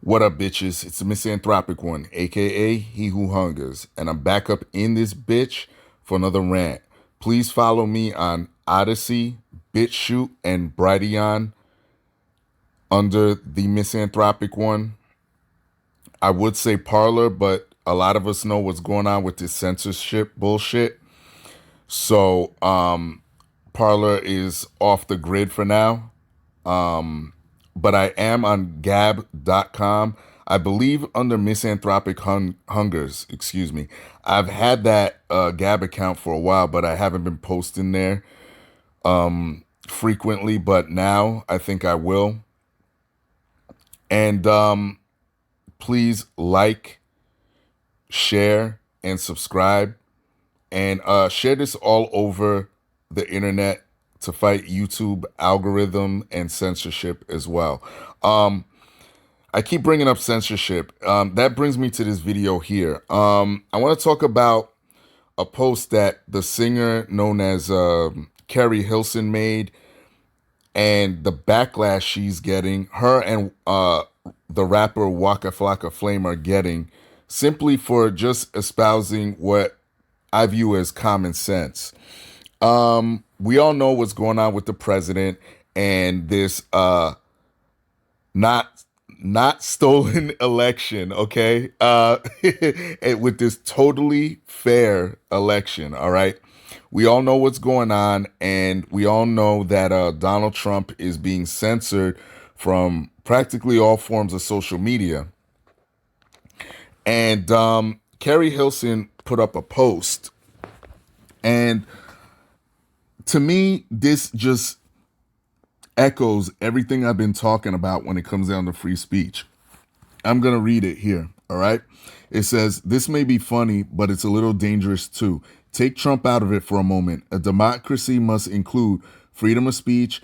What up, bitches? It's the misanthropic one, aka He Who Hungers, and I'm back up in this bitch for another rant. Please follow me on Odyssey, BitChute, and Brighteon under the misanthropic one. I would say Parlor, but a lot of us know what's going on with this censorship bullshit. So, Parlor is off the grid for now. But I am on gab.com. I believe under misanthropic hungers, excuse me. I've had that Gab account for a while, but I haven't been posting there frequently, but now I think I will. And please like, share, and subscribe. And share this all over the internet to fight YouTube algorithm and censorship as well. I keep bringing up censorship. That brings me to this video here. I want to talk about a post that the singer known as Keri Hilson made and the backlash she's getting. Her and the rapper Waka Flocka Flame are getting simply for just espousing what I view as common sense. We all know what's going on with the president and this not stolen election, okay? And with this totally fair election, all right? We all know what's going on, and we all know that Donald Trump is being censored from practically all forms of social media. And Keri Hilson put up a post, and to me, this just echoes everything I've been talking about when it comes down to free speech. I'm going to read it here, all right? It says, "This may be funny, but it's a little dangerous too. Take Trump out of it for a moment. A democracy must include freedom of speech.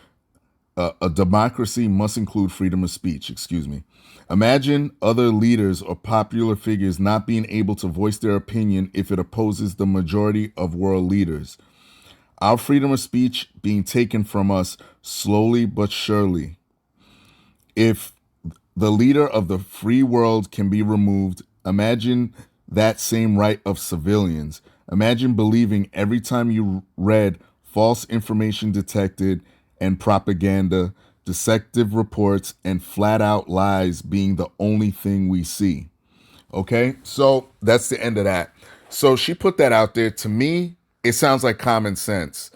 A democracy must include freedom of speech, excuse me. Imagine other leaders or popular figures not being able to voice their opinion if it opposes the majority of world leaders. Our freedom of speech being taken from us slowly but surely. If the leader of the free world can be removed, imagine that same right of civilians. Imagine believing every time you read false information detected and propaganda, deceptive reports, and flat out lies being the only thing we see." Okay, so that's the end of that. So she put that out there. To me, it sounds like common sense.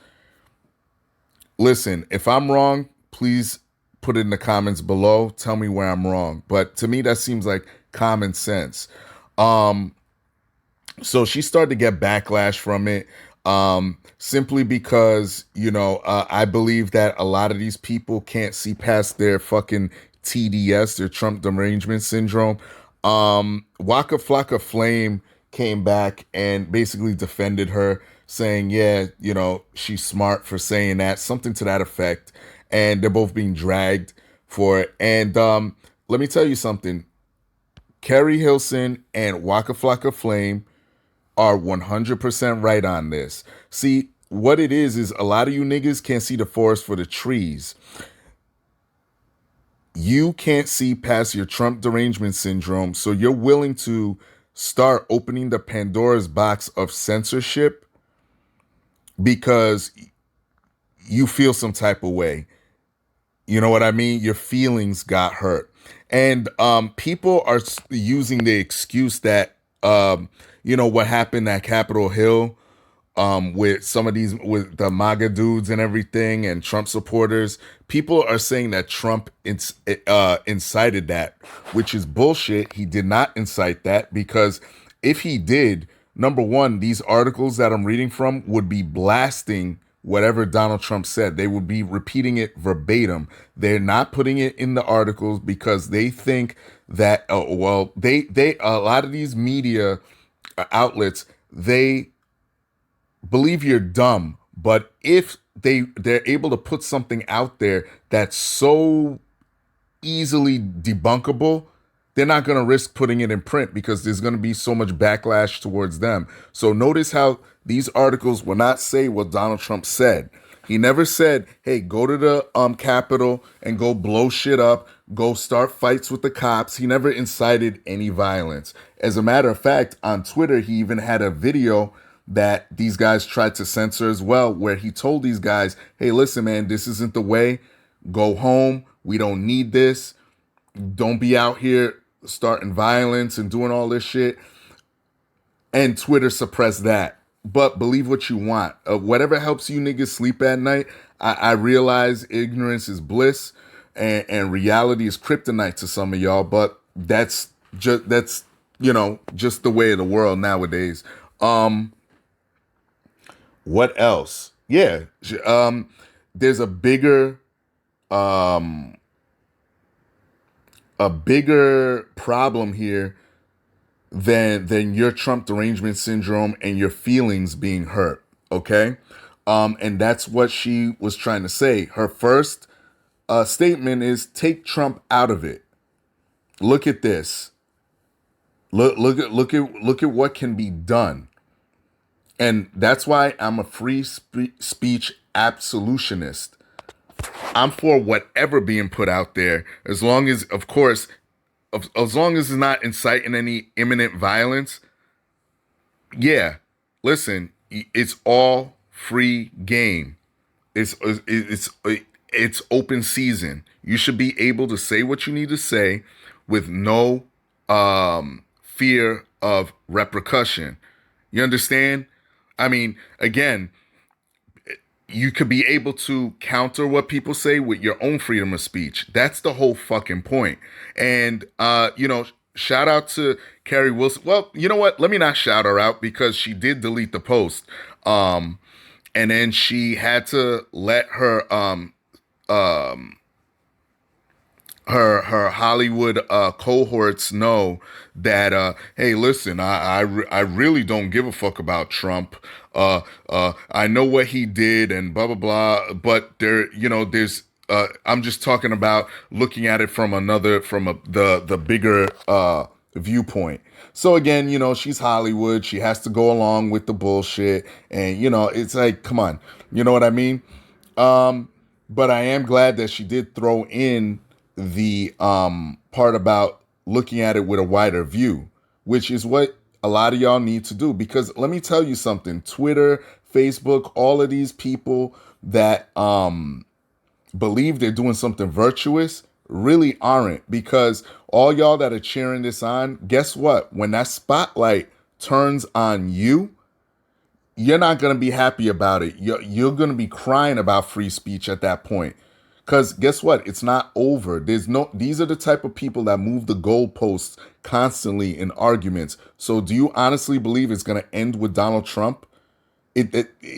Listen, if I'm wrong, please put it in the comments below. Tell me where I'm wrong. But to me, that seems like common sense. So she started to get backlash from it simply because, I believe that a lot of these people can't see past their fucking TDS, their Trump derangement syndrome. Waka Flocka Flame came back and basically defended her, saying, yeah, she's smart for saying that, something to that effect. And they're both being dragged for it. And let me tell you something. Keri Hilson and Waka Flocka Flame are 100% right on this. See, what it is a lot of you niggas can't see the forest for the trees. You can't see past your Trump derangement syndrome, so you're willing to start opening the Pandora's box of censorship because you feel some type of way. You know what I mean? Your feelings got hurt. And people are using the excuse that, what happened at Capitol Hill with some of these, with the MAGA dudes and everything and Trump supporters. People are saying that Trump incited that, which is bullshit. He did not incite that, because if he did, number one, these articles that I'm reading from would be blasting whatever Donald Trump said. They would be repeating it verbatim. They're not putting it in the articles because they think that, they a lot of these media outlets, they believe you're dumb. But if they're able to put something out there that's so easily debunkable, they're not going to risk putting it in print because there's going to be so much backlash towards them. So notice how these articles will not say what Donald Trump said. He never said, hey, go to the Capitol and go blow shit up, go start fights with the cops. He never incited any violence. As a matter of fact, on Twitter, he even had a video that these guys tried to censor as well, where he told these guys, hey, listen, man, this isn't the way. Go home. We don't need this. Don't be out here starting violence and doing all this shit. And Twitter suppressed that. But believe what you want. Whatever helps you niggas sleep at night. I realize ignorance is bliss and reality is kryptonite to some of y'all, but that's just just the way of the world nowadays. What else? Yeah. There's a bigger problem here than your Trump derangement syndrome and your feelings being hurt. Okay. And that's what she was trying to say. Her first statement is take Trump out of it. Look at this. Look at what can be done. And that's why I'm a free speech absolutionist. I'm for whatever being put out there, as long as, of course, as long as it's not inciting any imminent violence. Yeah, listen, it's all free game. It's open season. You should be able to say what you need to say with no fear of repercussion. You understand? I mean, again, you could be able to counter what people say with your own freedom of speech. That's the whole fucking point. And, shout out to Keri Wilson. Well, you know what? Let me not shout her out because she did delete the post. And then she had to let her her Hollywood cohorts know that hey, listen, I really don't give a fuck about Trump. I know what he did and blah blah blah, but there's I'm just talking about looking at it from the bigger viewpoint. So again, she's Hollywood. She has to go along with the bullshit, and it's like, come on, you know what I mean? But I am glad that she did throw in the part about looking at it with a wider view, which is what a lot of y'all need to do. Because let me tell you something, Twitter, Facebook, all of these people that believe they're doing something virtuous really aren't, because all y'all that are cheering this on, guess what? When that spotlight turns on you, you're not going to be happy about it. You're going to be crying about free speech at that point. Because guess what? It's not over. These are the type of people that move the goalposts constantly in arguments. So do you honestly believe it's going to end with Donald Trump?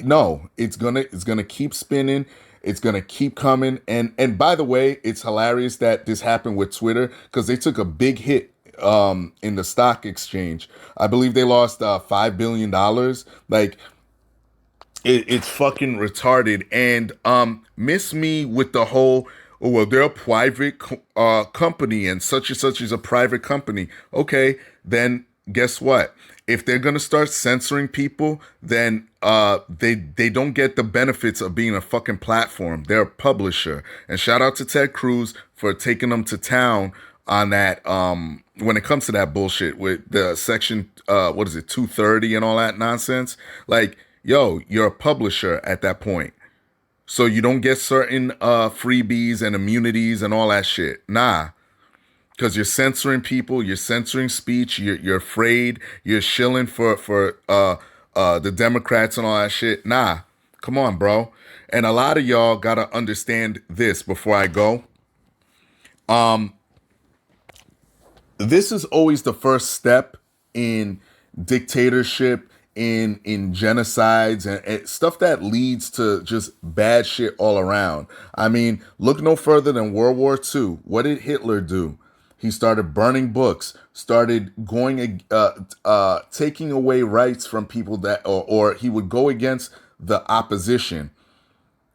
No, it's gonna keep spinning. It's gonna keep coming. And by the way, it's hilarious that this happened with Twitter, because they took a big hit in the stock exchange. I believe they lost $5 billion. Like, it's fucking retarded. And miss me with the whole, oh, well, they're a private company and such is a private company. Okay, then guess what? If they're gonna start censoring people, then they don't get the benefits of being a fucking platform. They're a publisher. And shout out to Ted Cruz for taking them to town on that when it comes to that bullshit with the section 230 and all that nonsense. Like, yo, you're a publisher at that point. So you don't get certain freebies and immunities and all that shit. Nah. Because you're censoring people, you're censoring speech, you're afraid, you're shilling for the Democrats and all that shit. Nah, come on, bro. And a lot of y'all gotta understand this before I go. This is always the first step in dictatorship, in genocides and stuff that leads to just bad shit all around. I mean, look no further than World War II. What did Hitler do? He started burning books, started going, taking away rights from people that, or he would go against the opposition.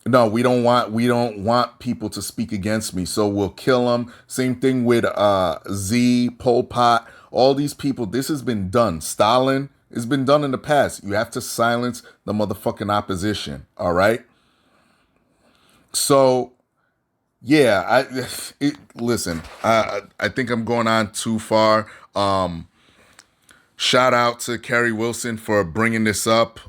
No, we don't want people to speak against me, so we'll kill them. Same thing with Pol Pot, all these people. This has been done. Stalin, it's been done in the past. You have to silence the motherfucking opposition. All right. So yeah, listen. I think I'm going on too far. Shout out to Keri Wilson for bringing this up.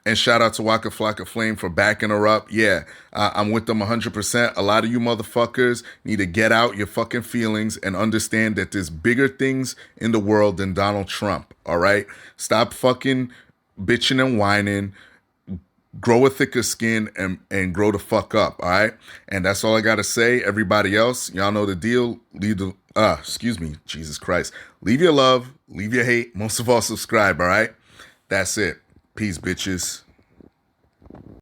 And shout out to Waka Flocka Flame for backing her up. Yeah, I'm with them 100%. A lot of you motherfuckers need to get out your fucking feelings and understand that there's bigger things in the world than Donald Trump, all right? Stop fucking bitching and whining. Grow a thicker skin and grow the fuck up, all right? And that's all I got to say. Everybody else, y'all know the deal. Excuse me, Jesus Christ. Leave your love, leave your hate. Most of all, subscribe, all right? That's it. Peace, bitches.